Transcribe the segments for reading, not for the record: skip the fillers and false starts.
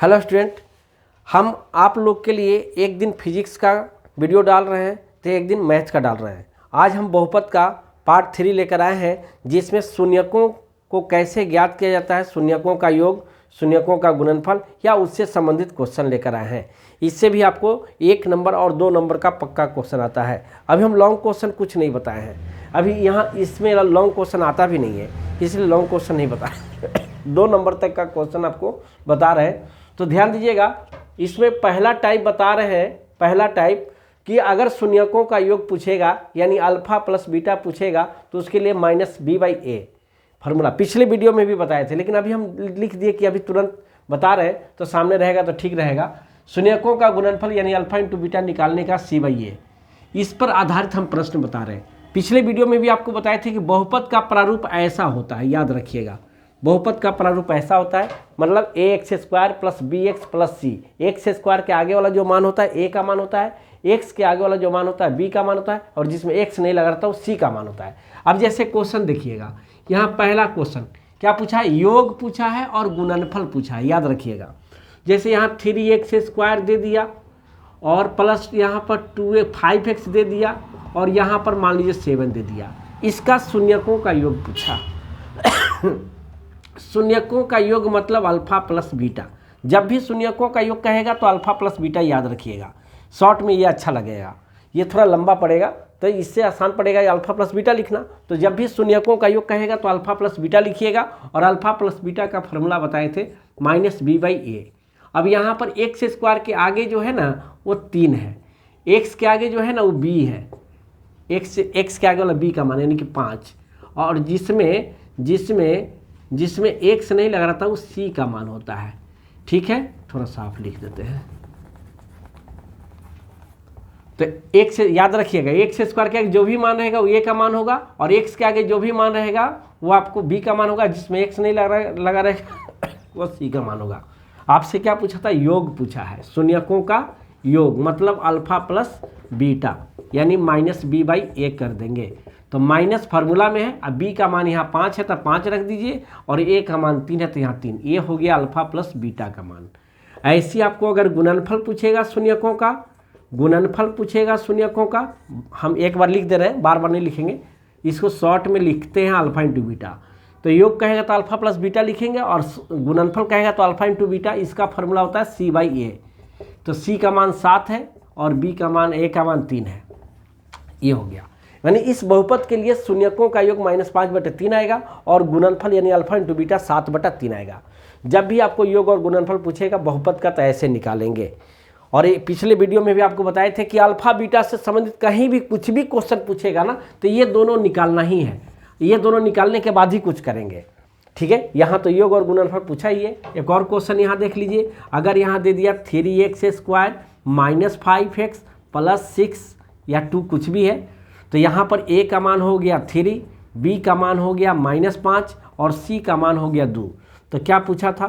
Hello student, हम आप लोग के लिए एक दिन फिजिक्स का वीडियो डाल रहे हैं तो एक दिन मैथ्स का डाल रहे हैं। आज हम बहुपद का पार्ट 3 लेकर आए हैं, जिसमें शून्यकों को कैसे ज्ञात किया जाता है, शून्यकों का योग, शून्यकों का गुणनफल या उससे संबंधित क्वेश्चन लेकर आए हैं। इससे भी आपको 1 नंबर और 2 नंबर का पक्का क्वेश्चन आता है। अभी हम लॉन्ग क्वेश्चन कुछ नहीं बताए हैं, अभी यहाँ इसमें लॉन्ग क्वेश्चन आता भी नहीं है, इसलिए लॉन्ग क्वेश्चन नहीं बताए 2 नंबर तक का क्वेश्चन आपको बता रहे हैं। तो ध्यान दीजिएगा, इसमें पहला टाइप बता रहे हैं, पहला टाइप कि अगर शून्यकों का योग पूछेगा यानी अल्फा प्लस बीटा पूछेगा तो उसके लिए -b/a फार्मूला पिछले वीडियो में भी बताए थे, लेकिन अभी हम लिख दिए कि अभी तुरंत बता रहे हैं तो सामने रहेगा तो ठीक रहेगा। शून्यकों का गुणनफल यानी अल्फा इंटू बीटा निकालने का c/a, इस पर आधारित हम प्रश्न बता रहे हैं। पिछले वीडियो में भी आपको बताए थे कि बहुपद का प्रारूप ऐसा होता है, याद रखिएगा। बहुपद का प्रारूप ऐसा होता है, मतलब ax² + bx + c। x² के आगे वाला जो मान होता है a का मान होता है, x के आगे वाला जो मान होता है b का मान होता है, और जिसमें x नहीं लगा रहता वो c का मान होता है। अब जैसे क्वेश्चन देखिएगा, यहाँ पहला क्वेश्चन क्या पूछा है, योग पूछा है और गुणनफल पूछा है, याद रखिएगा। जैसे यहाँ 3x² दे दिया और प्लस यहाँ पर 5x दे दिया और यहाँ पर मान लीजिए 7 दे दिया। इसका शून्यकों का योग पूछा। शून्यकों का योग मतलब अल्फा प्लस बीटा। जब भी शून्यकों का योग कहेगा तो अल्फा प्लस बीटा याद रखिएगा, शॉर्ट में ये अच्छा लगेगा। ये थोड़ा लंबा पड़ेगा तो इससे आसान पड़ेगा अल्फा प्लस बीटा लिखना। तो जब भी शून्यकों का योग कहेगा तो अल्फा प्लस बीटा लिखिएगा, और अल्फा प्लस बीटा का फॉर्मूला बताए थे -b/a। अब यहाँ पर x² के आगे जो है ना वो 3 है, x के आगे जो है ना वो b है, x के आगे वाला b का मान यानी कि 5, और जिसमें x नहीं लग रहा था वो c का मान होता है। ठीक है, थोड़ा साफ लिख देते हैं। तो x याद रखिएगा, x² के आगे जो भी मान रहेगा वो a का मान होगा, और x के आगे जो भी मान रहेगा वो आपको b का मान होगा, जिसमें x नहीं लगा रहेगा वो c का मान होगा। आपसे क्या पूछा था, योग पूछा है। शून्यकों का योग मतलब अल्फा प्लस बीटा यानी -b/a कर देंगे। तो माइनस फार्मूला में है, अब b का मान यहाँ 5 है तो 5 रख दीजिए, और a का मान 3 है तो यहाँ 3। ये हो गया अल्फा प्लस बीटा का मान। ऐसे आपको अगर गुणनफल पूछेगा शून्यकों का, गुणनफल पूछेगा शून्यकों का, हम एक बार लिख दे रहे हैं, बार बार नहीं लिखेंगे, इसको शॉर्ट में लिखते हैं अल्फा इंटू बीटा। तो योग कहेगा तो अल्फा प्लस बीटा लिखेंगे, और गुणनफल कहेगा तो अल्फा इंटू बीटा। इसका फार्मूला होता है c/a। तो c का मान 7 है और b का मान a का मान 3 है। ये हो गया, यानी इस बहुपद के लिए शून्यकों का योग -5/3 आएगा और गुणनफल यानी अल्फा इंटू बीटा 7/3 आएगा। जब भी आपको योग और गुणनफल पूछेगा बहुपद का तो ऐसे निकालेंगे। और पिछले वीडियो में भी आपको बताए थे कि अल्फा बीटा से संबंधित कहीं भी कुछ भी क्वेश्चन पूछेगा ना तो ये दोनों निकालना ही है, ये दोनों निकालने के बाद ही कुछ करेंगे। ठीक है, यहाँ तो योग और गुणनफल पूछा ही है। एक और क्वेश्चन यहाँ देख लीजिए, अगर यहाँ दे दिया 3x² - 5x + 6 या 2 कुछ भी है, तो यहाँ पर a का मान हो गया 3, b का मान हो गया -5 और c का मान हो गया 2। तो क्या पूछा था,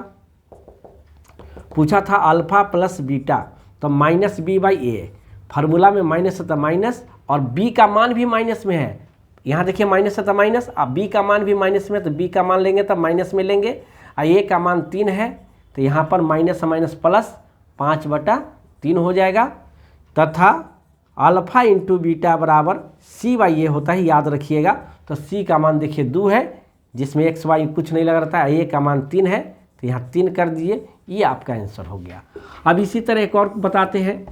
पूछा था अल्फा प्लस बीटा, तो -b/a। फार्मूला में माइनस है तो माइनस, और b का मान भी माइनस में है। यहाँ देखिए माइनस है तो माइनस, अब b का मान भी माइनस में, तो b का मान लेंगे तो माइनस में लेंगे, और a का मान 3 है तो यहाँ पर माइनस माइनस प्लस 5/3 हो जाएगा, तथा अल्फा इंटू बीटा बराबर c/a होता है, याद रखिएगा। तो c का मान देखिए 2 है, जिसमें x y कुछ नहीं लग रहा था, a का मान 3 है तो यहाँ 3 कर दिए, ये आपका आंसर हो गया। अब इसी तरह एक और बताते हैं,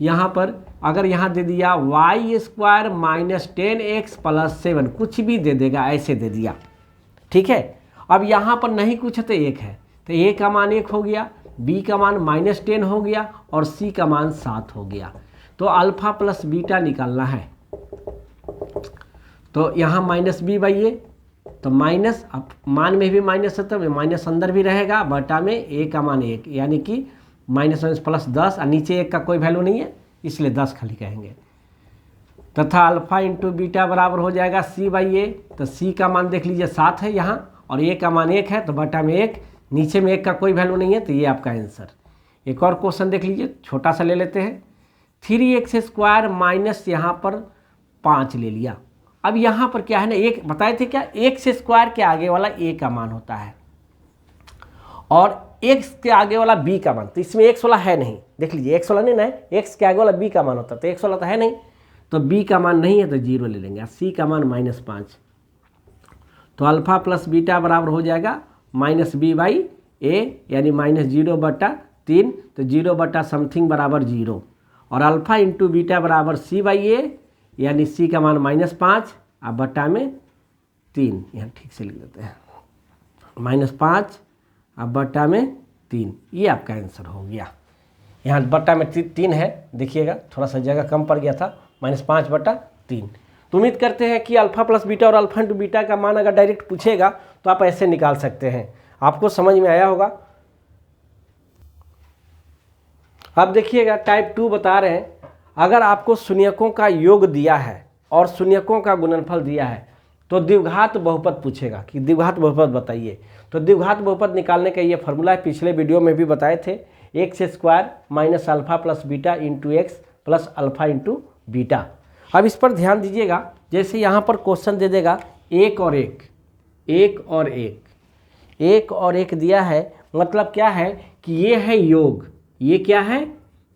यहाँ पर अगर यहाँ दे दिया y² - 10x + 7, कुछ भी दे देगा, ऐसे दे दिया। ठीक है, अब यहाँ पर नहीं कुछ तो 1 है, तो a का मान 1 हो गया, b का मान -10 हो गया और c का मान 7 हो गया। तो अल्फा प्लस बीटा निकालना है, तो यहाँ -b/a, तो माइनस, अब मान में भी माइनस है तो माइनस अंदर भी रहेगा, बटा में a का मान 1, यानी कि -10, और नीचे 1 का कोई वैल्यू नहीं है इसलिए 10 खाली कहेंगे, तथा अल्फा इंटू बीटा बराबर हो जाएगा c/a। तो c का मान देख लीजिए 7 है यहाँ, और a का मान 1 है तो बटा में 1, नीचे में 1 का कोई वैल्यू नहीं है, तो ये आपका आंसर। एक और क्वेश्चन देख लीजिए, छोटा सा ले लेते हैं, 3x² माइनस यहाँ पर 5 ले लिया। अब यहाँ पर क्या है ना, एक बताए थे क्या, x² के आगे वाला a का मान होता है, और x के आगे वाला b का मान, तो इसमें x वाला है नहीं, देख लीजिए x वाला नहीं ना है, x के आगे वाला b का मान होता है, तो x वाला तो है नहीं, तो b का मान नहीं है तो 0 ले लेंगे, c का मान -5, तो अल्फा प्लस बीटा बराबर हो जाएगा -b/a यानी -0/3, तो 0 समथिंग बराबर 0, और अल्फा इंटू बीटा बराबर c/a यानी c का मान -5 अब बट्टा में 3, यहाँ ठीक से लिख देते हैं, -5 अब बट्टा में 3, ये आपका आंसर हो गया। यहाँ बट्टा में 3 है, देखिएगा थोड़ा सा जगह कम पड़ गया था, -5/3। तो उम्मीद करते हैं कि अल्फा प्लस बीटा और अल्फा इंटू बीटा का मान अगर डायरेक्ट पूछेगा तो आप ऐसे निकाल सकते हैं, आपको समझ में आया होगा। अब देखिएगा टाइप 2 बता रहे हैं, अगर आपको शून्यकों का योग दिया है और शून्यकों का गुणनफल दिया है तो द्विघात बहुपद पूछेगा कि द्विघात बहुपद बताइए। तो द्विघात बहुपद निकालने का ये फॉर्मूला है, पिछले वीडियो में भी बताए थे, x² minus alpha plus beta into x plus alpha into beta. अब इस पर ध्यान दीजिएगा, जैसे यहाँ पर क्वेश्चन दे देगा 1 और 1, 1 और 1, 1 और 1 दिया है, मतलब क्या है कि ये है योग, ये क्या है,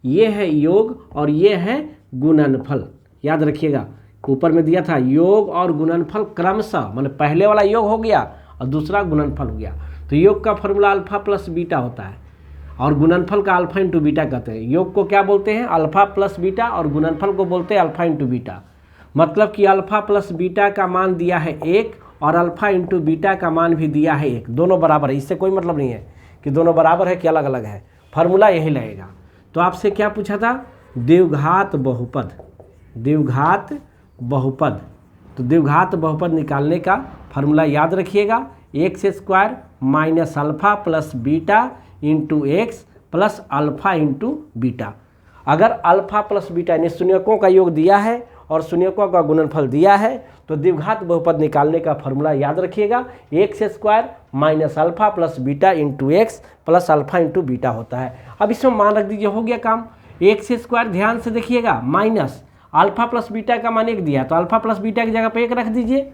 ये है योग और ये है गुणनफल। याद रखिएगा ऊपर में दिया था योग और गुणनफल क्रमशः, माने पहले वाला योग हो गया और दूसरा गुणनफल हो गया। तो योग का फॉर्मूला अल्फा प्लस बीटा होता है और गुणनफल का अल्फा इंटू बीटा कहते हैं। योग को क्या बोलते हैं, अल्फा प्लस बीटा, और गुणनफल को बोलते हैं अल्फा इंटू बीटा। मतलब कि अल्फा प्लस बीटा का मान दिया है 1 और अल्फा इंटू बीटा का मान भी दिया है 1, दोनों बराबर है। इससे कोई मतलब नहीं है कि दोनों बराबर है कि अलग अलग है, फार्मूला यही लगेगा। तो आपसे क्या पूछा था, द्विघात बहुपद, द्विघात बहुपद। तो द्विघात बहुपद निकालने का फार्मूला याद रखिएगा, x² minus alpha plus beta into x plus alpha into beta. अगर अल्फा प्लस बीटा यानी शून्यकों का योग दिया है और शून्यकों का गुणनफल दिया है तो द्विघात बहुपद निकालने का फॉर्मूला याद रखिएगा, x² minus alpha plus beta into x plus alpha into beta होता है। अब इसमें मान रख दीजिए, हो गया काम। x², ध्यान से देखिएगा, माइनस अल्फा प्लस बीटा का मान 1 दिया, तो अल्फा प्लस बीटा की जगह पे 1 रख दीजिए,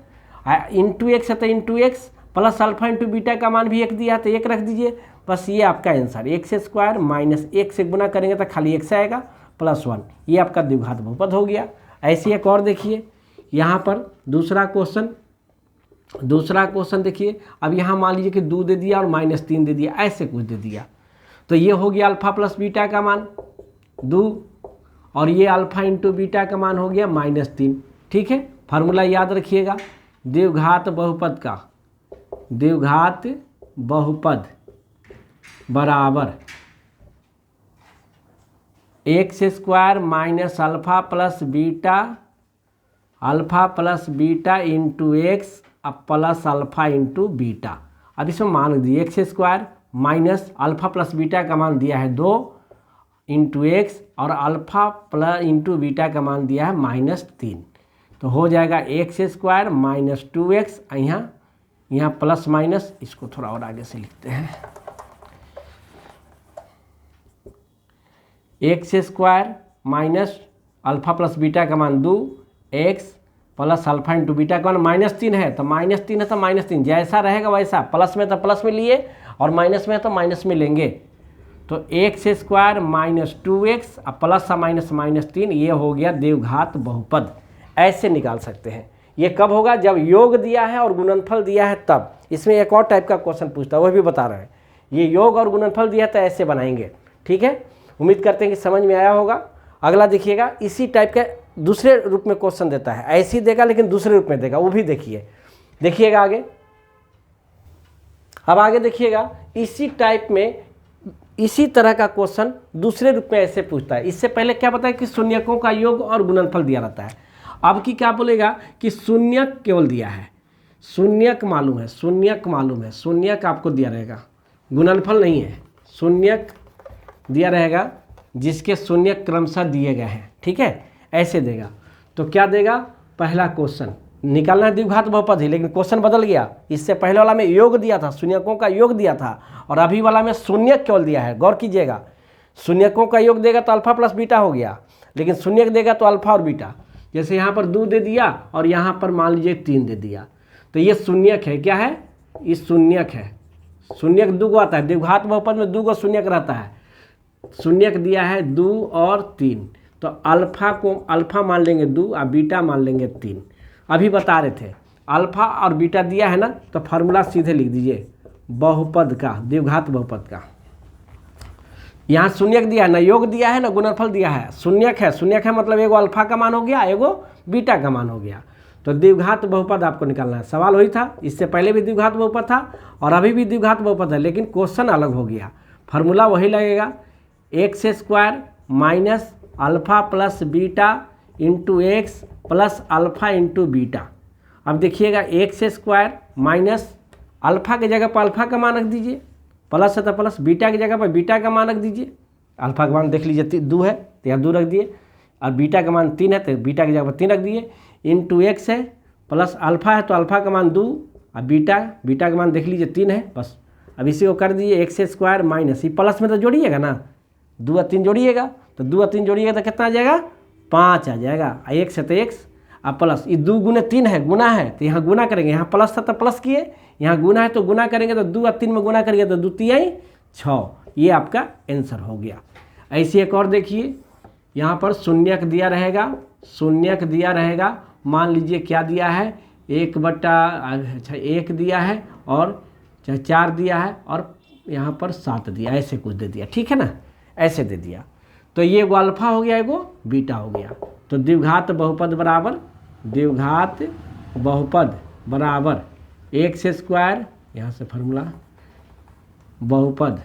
इंटू एक्स है तो into x plus alpha into beta का मान भी 1 दिया तो 1 रख दीजिए। बस ये आपका आंसर, x² माइनस 1 से गुना करेंगे तो खाली x आएगा प्लस 1, ये आपका द्विघात बहुपद हो गया। ऐसी एक और देखिए, यहाँ पर दूसरा क्वेश्चन देखिए। अब यहाँ मान लीजिए कि 2 दे दिया और -3 दे दिया, ऐसे कुछ दे दिया, तो ये हो गया अल्फा प्लस बीटा का मान 2 और ये अल्फा इंटू बीटा का मान हो गया -3। ठीक है, फार्मूला याद रखिएगा द्विघात बहुपद का, द्विघात बहुपद बराबर x² minus alpha plus beta into x plus alpha into beta. अब इसमें मान दिए x² minus alpha plus beta का मान दिया है 2 इंटू एक्स और अल्फा प्लस इंटू बीटा का मान दिया है -3, तो हो जाएगा x² माइनस 2x, यहाँ प्लस माइनस, इसको थोड़ा और आगे से लिखते हैं, x² minus alpha plus beta का मान 2 x plus alpha into beta का मान -3 है, तो -3 है तो -3 जैसा रहेगा वैसा, प्लस में तो प्लस में लिए और माइनस में तो माइनस में लेंगे। तो x² minus 2x plus minus -3, ये हो गया द्विघात बहुपद। ऐसे निकाल सकते हैं। ये कब होगा, जब योग दिया है और गुणनफल दिया है तब। इसमें एक और टाइप का क्वेश्चन पूछता है, वह भी बता रहे हैं। ये योग और गुणनफल दिया तो ऐसे बनाएंगे। ठीक है, उम्मीद करते हैं कि समझ में आया होगा। अगला देखिएगा, इसी टाइप का दूसरे रूप में क्वेश्चन देता है, ऐसे ही देगा लेकिन दूसरे रूप में देगा, वो भी देखिएगा आगे। अब आगे देखिएगा, इसी टाइप में इसी तरह का क्वेश्चन दूसरे रूप में ऐसे पूछता है। इससे पहले क्या बताया कि शून्यकों का योग और गुणनफल दिया रहता है। अब की क्या बोलेगा कि शून्यक केवल दिया है, शून्यक मालूम है, शून्यक आपको दिया रहेगा, गुणनफल नहीं है, शून्यक दिया रहेगा जिसके शून्यक क्रमशः दिए गए हैं। ठीक है, ऐसे देगा। तो क्या देगा, पहला क्वेश्चन निकालना है द्विघात बहुपद ही, लेकिन क्वेश्चन बदल गया। इससे पहले वाला में योग दिया था, शून्यकों का योग दिया था, और अभी वाला में शून्यक केवल दिया है। गौर कीजिएगा, शून्यकों का योग देगा तो अल्फा प्लस बीटा हो गया, लेकिन शून्यक देगा तो अल्फा और बीटा। जैसे यहाँ पर 2 दे दिया और यहाँ पर मान लीजिए 3 दे दिया, तो ये शून्यक है। क्या है, ये शून्यक है, शून्यक 2 गो आता है, द्विघात बहुपद में 2 गो शून्यक रहता है। शून्यक दिया है 2 और 3, तो अल्फा को अल्फा मान लेंगे 2 और बीटा मान लेंगे 3। अभी बता रहे थे अल्फा और बीटा दिया है ना, तो फार्मूला सीधे लिख दीजिए बहुपद का, द्विघात बहुपद का। यहाँ शून्यक दिया है ना, योग दिया है ना, गुणनफल दिया है, शून्यक है, शून्यक है मतलब एगो अल्फा का मान हो गया, एगो बीटा का मान हो गया। तो द्विघात बहुपद आपको निकालना है। सवाल वही था, इससे पहले भी द्विघात बहुपद था और अभी भी द्विघात बहुपद है, लेकिन क्वेश्चन अलग हो गया। फार्मूला वही लगेगा, x square minus alpha plus beta into x plus alpha into beta. अब देखिएगा एक्स स्क्वायर माइनस अल्फा की जगह पर अल्फा का मान रख दीजिए, प्लस है तो प्लस, बीटा की जगह पर बीटा का मान रख दीजिए। अल्फा का मान देख लीजिए 2 है तो यहाँ 2 रख दिए, और बीटा का मान 3 है तो बीटा की जगह पर 3 रख दिए, इंटू एक्स है प्लस अल्फा है तो अल्फा का मान 2 और बीटा का मान देख लीजिए 3 है बस। अब इसी को कर दीजिए एक्स स्क्वायर माइनस, ये प्लस में तो जोड़िएगा ना, 2 और 3 जोड़िएगा, तो 2 और 3 जोड़िएगा तो कितना आ जाएगा 5 आ जाएगा। एक्स है तो एक्स और प्लस, ये 2 गुने 3 है, गुना है तो यहाँ गुना करेंगे, यहाँ प्लस था तो प्लस किए, यहाँ गुना है तो गुना करेंगे, तो 2 और 3 में गुना करेंगे तो 2 3 6, ये आपका आंसर हो गया। ऐसे एक और देखिए, यहाँ पर शून्यक दिया रहेगा, शून्यक दिया रहेगा, मान लीजिए क्या दिया है 1 दिया है और 4 दिया है और यहाँ पर 7 दिया, ऐसे कुछ दे दिया, ठीक है ना, ऐसे दे दिया। तो ये एगो अल्फा हो गया, एगो बीटा हो गया। तो द्विघात बहुपद बराबर, द्विघात बहुपद बराबर एक्स स्क्वायर, यहाँ से फार्मूला, बहुपद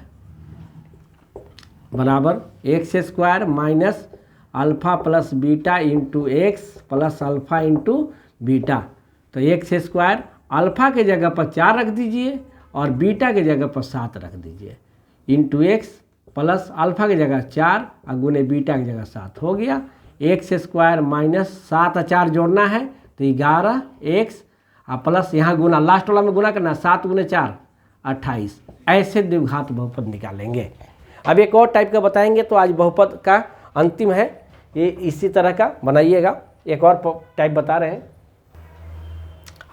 बराबर x square minus alpha plus beta into x plus alpha into beta. तो एक्स स्क्वायर अल्फा के जगह पर 4 रख दीजिए और बीटा के जगह पर 7 रख दीजिए, इंटू एक्स प्लस अल्फा की जगह 4 और गुने बीटा की जगह 7 हो गया। एक्स स्क्वायर माइनस 7 और 4 जोड़ना है तो 11 एक्स और प्लस यहाँ गुना, लास्ट वाला में गुना करना, 7 गुने 4 28। ऐसे द्विघात बहुपद निकालेंगे। अब एक और टाइप का बताएंगे, तो आज बहुपद का अंतिम है, ये इसी तरह का बनाइएगा। एक और टाइप बता रहे हैं।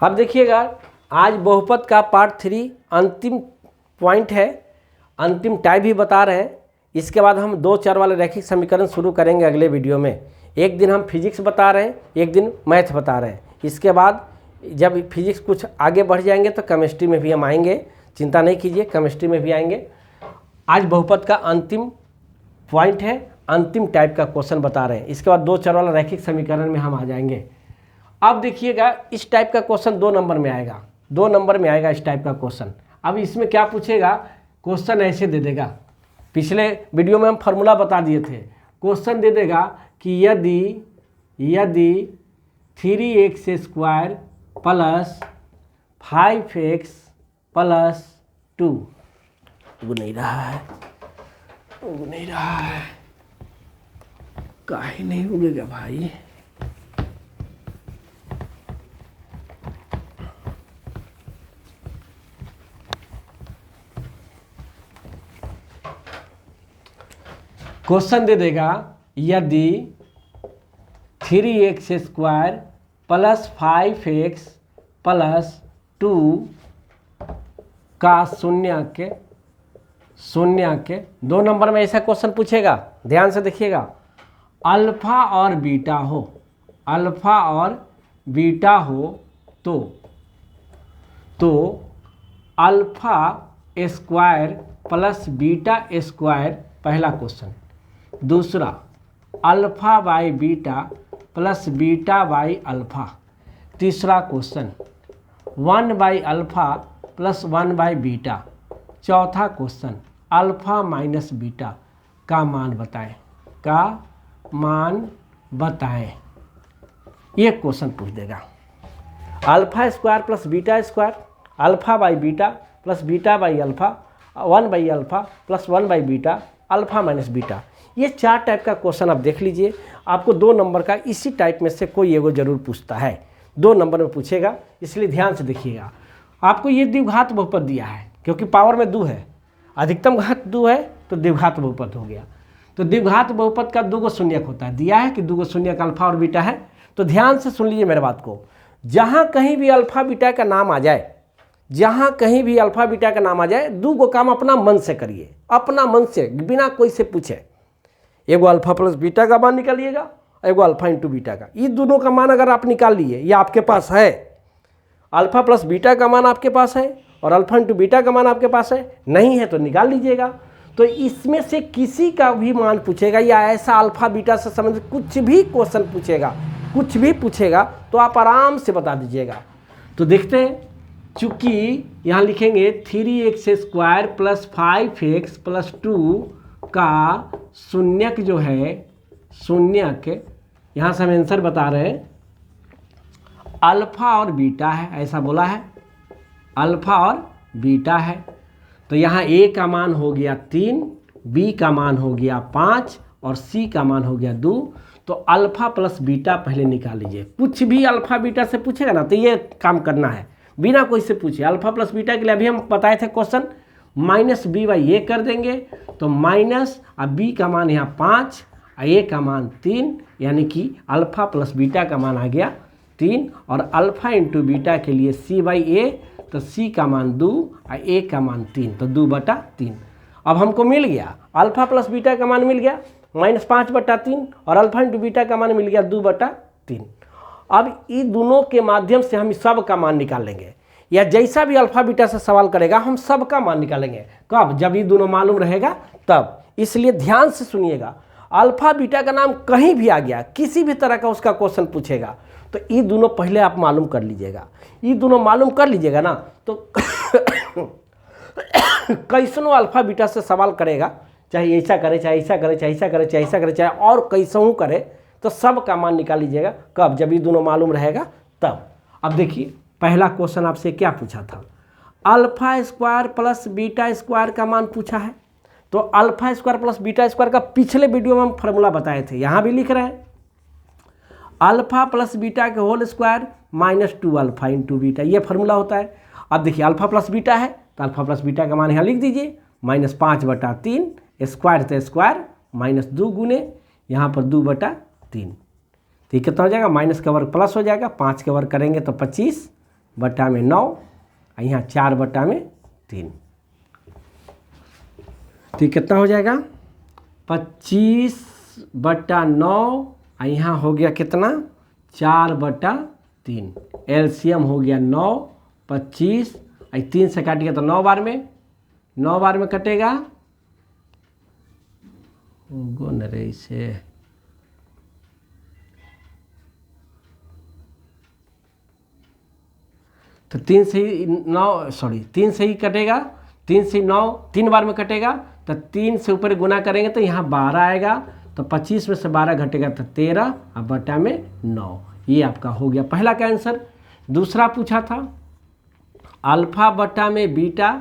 अब देखिएगा आज बहुपद का पार्ट 3 अंतिम पॉइंट है, अंतिम टाइप भी बता रहे हैं। इसके बाद हम 2 चर वाले रैखिक समीकरण शुरू करेंगे अगले वीडियो में। एक दिन हम फिजिक्स बता रहे हैं, एक दिन मैथ बता रहे हैं। इसके बाद जब फिजिक्स कुछ आगे बढ़ जाएंगे तो केमिस्ट्री में भी हम आएंगे, चिंता नहीं कीजिए, केमिस्ट्री में भी आएंगे। आज बहुपद का अंतिम पॉइंट है, अंतिम टाइप का क्वेश्चन बता रहे हैं। इसके बाद 2 चर वाला रैखिक समीकरण में हम आ जाएंगे। अब देखिएगा इस टाइप का क्वेश्चन 2 नंबर में आएगा, 2 नंबर में आएगा इस टाइप का क्वेश्चन। अब इसमें क्या पूछेगा, क्वेश्चन ऐसे दे देगा, पिछले वीडियो में हम फार्मूला बता दिए थे। क्वेश्चन दे देगा कि यदि 3x square plus 5x plus 2 उग नहीं रहा है, काहे नहीं उगेगा भाई। क्वेश्चन दे देगा यदि 3x square plus 5x plus 2 का शून्य के 2 नंबर में ऐसा क्वेश्चन पूछेगा। ध्यान से देखिएगा, अल्फा और बीटा हो, अल्फा और बीटा हो तो alpha square plus beta square पहला क्वेश्चन। दूसरा alpha by beta plus beta by alpha. तीसरा question 1 by alpha plus 1 by beta. चौथा क्वेश्चन अल्फा माइनस बीटा का मान बताएं, ये क्वेश्चन पूछ देगा। Alpha square plus beta square, alpha by beta plus beta by alpha, 1 by alpha plus 1 by beta, alpha minus beta. ये 4 type का question आप देख लीजिए। आपको 2 नंबर का इसी टाइप में से कोई एगो जरूर पूछता है, 2 नंबर में पूछेगा, इसलिए ध्यान से देखिएगा। आपको ये द्विघात बहुपद दिया है क्योंकि पावर में 2 है, अधिकतम घात 2 है तो द्विघात बहुपद हो गया। तो द्विघात बहुपद का 2 गो शून्यक होता है, दिया है कि 2 गो शून्यक अल्फा और बीटा है। तो ध्यान से सुन लीजिए मेरे बात को, जहाँ कहीं भी अल्फा बीटा का नाम आ जाए, जहाँ कहीं भी अल्फा बीटा का नाम आ जाए, दो गो काम अपना मन से करिए, अपना मन से, बिना कोई से पूछे। एगो अल्फा प्लस बीटा का मान निकालिएगा, एगो अल्फा इंटू बीटा का। ये दोनों का मान अगर आप निकाल लिए, ये आपके पास है, अल्फा प्लस बीटा का मान आपके पास है और अल्फा इंटू बीटा का मान आपके पास है, नहीं है तो निकाल लीजिएगा। तो इसमें से किसी का भी मान पूछेगा या ऐसा अल्फा बीटा से संबंधित कुछ भी क्वेश्चन पूछेगा, कुछ भी पूछेगा, तो आप आराम से बता दीजिएगा। तो देखते हैं, चूँकि यहाँ लिखेंगे 3x² + 5x + 2 का शून्यक जो है, शून्यक यहाँ से हम आंसर बता रहे हैं अल्फा और बीटा है, ऐसा बोला है, अल्फा और बीटा है। तो यहाँ a का मान हो गया 3, b का मान हो गया 5 और c का मान हो गया 2। तो अल्फा प्लस बीटा पहले निकाल लीजिए। कुछ भी अल्फा बीटा से पूछेगा ना तो ये काम करना है, बिना कोई से पूछे। अल्फा प्लस बीटा के लिए अभी हम बताए थे क्वेश्चन, -b/a कर देंगे तो माइनस, अब b का मान यहाँ 5 और a का मान 3, यानी कि अल्फा प्लस बीटा का मान आ गया 3। और अल्फा इंटू बीटा के लिए c/a, तो c का मान 2 और a का मान 3, तो 2/3। अब हमको मिल गया अल्फा प्लस बीटा का मान मिल गया -5/3 और अल्फा इंटू बीटा का मान मिल गया 2/3। अब इन दोनों के माध्यम से हम सब का मान निकाल लेंगे, या जैसा भी अल्फा बीटा से सवाल करेगा हम सब का मान निकालेंगे। कब? जब ये दोनों मालूम रहेगा तब। इसलिए ध्यान से सुनिएगा, अल्फा बीटा का नाम कहीं भी आ गया, किसी भी तरह का उसका क्वेश्चन पूछेगा, तो ये दोनों पहले आप मालूम कर लीजिएगा। ये दोनों मालूम कर लीजिएगा ना, तो कैसनों अल्फा बीटा से सवाल करेगा, चाहे ऐसा करे, चाहे ऐसा करे, चाहे ऐसा करे, चाहे ऐसा करे, चाहे और कैसों करे, तो सब का मान निकाल लीजिएगा। कब? जब ये दोनों मालूम रहेगा तब। अब देखिए, पहला क्वेश्चन आपसे क्या पूछा था, α² + β² का मान पूछा है। तो α² + β² का पिछले वीडियो में हम फार्मूला बताए थे, यहाँ भी लिख रहे हैं अल्फा प्लस बीटा के होल स्क्वायर -2α इंटू बीटा, ये फार्मूला होता है। अब देखिए अल्फा प्लस बीटा है तो अल्फा प्लस बीटा का मान यहाँ लिख दीजिए, -5/3, स्क्वायर तो स्क्वायर, -2 गुने यहाँ पर 2/3, तो ये कितना हो जाएगा, माइनस का वर्ग प्लस हो जाएगा, 5 के वर्ग करेंगे तो 25/9, यहाँ 4/3, तो ये कितना हो जाएगा 25/9, यहाँ हो गया कितना 4/3। एलसीएम हो गया 9, 25, 3 से काटिएगा तो 9 बार में, 9 बार में कटेगा, गुण रे से तो 3 से ही 9, सॉरी 3 से ही कटेगा, 3 से 9 3 बार में कटेगा, तो 3 से ऊपर गुना करेंगे तो यहाँ 12 आएगा, तो 25 में से 12 घटेगा तो 13 और बटा में 9। ये आपका हो गया पहला का आंसर। दूसरा पूछा था अल्फा बटा में बीटा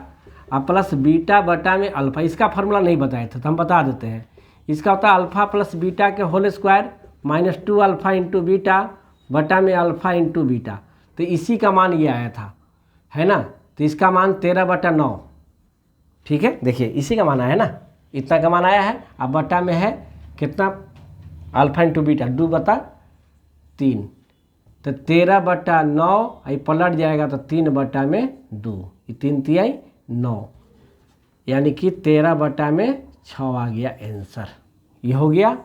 प्लस बीटा बटा में अल्फा, इसका फार्मूला नहीं बताए थे तो हम बता देते हैं। इसका होता है अल्फा प्लस बीटा के होल स्क्वायर -2α इंटू बीटा बटा में अल्फा इंटू बीटा, तो इसी का मान ये आया था, है ना। तो इसका मान 13/9, ठीक है, देखिए इसी का मान आया ना, इतना का मान आया है। अब बटा में है कितना, अल्फा इंटू बीटा 2/3, तो 13/9, ये पलट जाएगा तो 3/2, 3 तिहाई 9, यानी कि 13/6 आ गया आंसर। ये हो गया।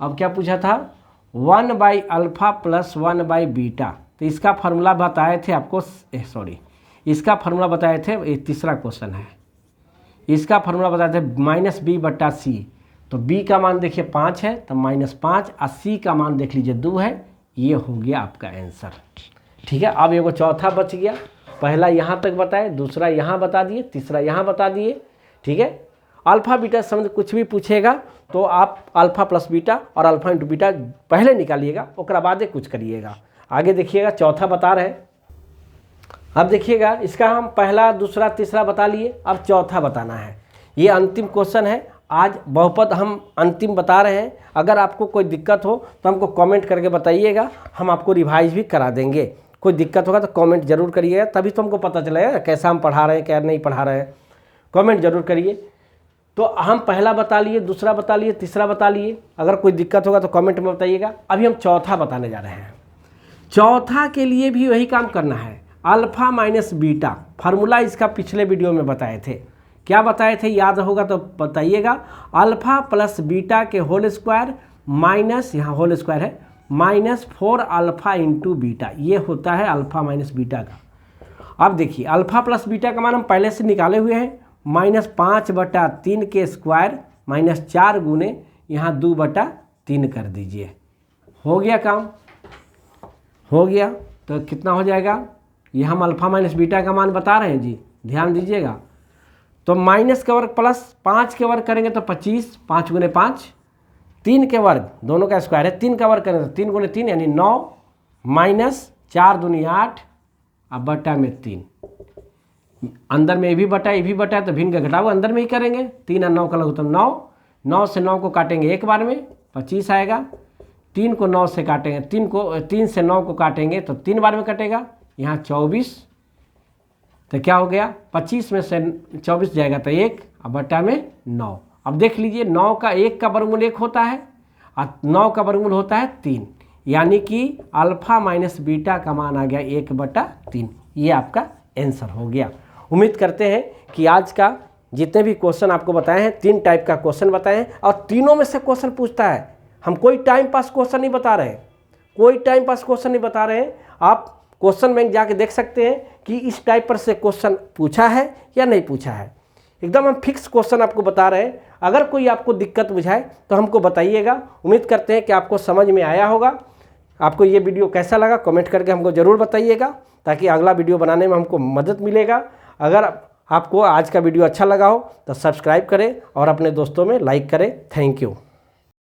अब क्या पूछा था 1/α + 1/β, तो इसका फार्मूला बताए थे आपको, सॉरी इसका फार्मूला बताए थे, ये तीसरा क्वेश्चन है, इसका फार्मूला बताए थे -b/c, तो b का मान देखिए 5 है तो -5 और c का मान देख लीजिए 2 है। ये हो गया आपका आंसर, ठीक है। अब एगो चौथा बच गया, पहला यहाँ तक बताए, दूसरा यहाँ बता दिए, तीसरा यहाँ बता दिए, ठीक है। अल्फा बीटा संबंध कुछ भी पूछेगा तो आप अल्फा प्लस बीटा और अल्फा इंटू बीटा पहले निकालिएगा, उसके बाद कुछ करिएगा। आगे देखिएगा चौथा बता रहे हैं। अब देखिएगा इसका हम पहला दूसरा तीसरा बता लिए, अब चौथा बताना है। ये अंतिम क्वेश्चन है, आज बहुपद हम अंतिम बता रहे हैं। अगर आपको कोई दिक्कत हो तो हमको कमेंट करके बताइएगा, हम आपको रिवाइज भी करा देंगे। कोई दिक्कत होगा तो कमेंट जरूर करिएगा, तभी तो हमको पता चलेगा कैसा हम पढ़ा रहे हैं, क्या नहीं पढ़ा रहे हैं। कमेंट जरूर करिए। तो हम पहला बता लिए, दूसरा बता लिए, तीसरा बता लिए। अगर कोई दिक्कत होगा तो कमेंट में बताइएगा। अभी हम चौथा बताने जा रहे हैं। चौथा के लिए भी वही काम करना है, अल्फा माइनस बीटा, फार्मूला इसका पिछले वीडियो में बताए थे। क्या बताए थे, याद होगा तो बताइएगा। अल्फा प्लस बीटा के होल स्क्वायर माइनस, यहाँ होल स्क्वायर है, माइनस 4 अल्फा इंटू बीटा, ये होता है अल्फा माइनस बीटा का। अब देखिए अल्फा प्लस बीटा का मान हम पहले से निकाले हुए हैं, -5/3 के स्क्वायर माइनस 4 गुने यहाँ 2/3 कर दीजिए। हो गया काम, हो गया। तो कितना हो जाएगा, ये हम अल्फा माइनस बीटा का मान बता रहे हैं जी, ध्यान दीजिएगा। तो माइनस के वर्ग प्लस 5 के वर्ग करेंगे तो 25, 5 गुने 5, 3 के वर्ग, दोनों का स्क्वायर है, 3 का वर्ग करेंगे तो 3 गुने 3 यानी 9, माइनस 4 दूनी 8, अब बटा में 3, अंदर में ये भी बटा तो भिन्न का घटाव अंदर में ही करेंगे। 3 और 9 का लघुत्तम 9, 9 से 9 को काटेंगे एक बार में 25 आएगा, 3 को 9 से काटेंगे, 3 से 9 को काटेंगे तो 3 बार में कटेगा, यहाँ 24, तो क्या हो गया 25 में से 24 जाएगा तो 1, अब बटा में 9। अब देख लीजिए 9 का 1 का वर्गमूल 1 होता है और 9 का वर्गमूल होता है 3, यानी कि अल्फा माइनस बीटा का मान आ गया 1/3। ये आपका आंसर हो गया। उम्मीद करते हैं कि आज का जितने भी क्वेश्चन आपको बताए हैं, 3 टाइप का क्वेश्चन बताए हैं और तीनों में से क्वेश्चन पूछता है। हम कोई टाइम पास क्वेश्चन नहीं बता रहे हैं, कोई टाइम पास क्वेश्चन नहीं बता रहे हैं। आप क्वेश्चन बैंक जाके देख सकते हैं कि इस टाइप पर से क्वेश्चन पूछा है या नहीं पूछा है। एकदम हम फिक्स क्वेश्चन आपको बता रहे हैं। अगर कोई आपको दिक्कत बुझाए तो हमको बताइएगा। उम्मीद करते हैं कि आपको समझ में आया होगा। आपको ये वीडियो कैसा लगा कमेंट करके हमको ज़रूर बताइएगा, ताकि अगला वीडियो बनाने में हमको मदद मिलेगा। अगर आपको आज का वीडियो अच्छा लगा हो तो सब्सक्राइब करें और अपने दोस्तों में लाइक करें। Thank you.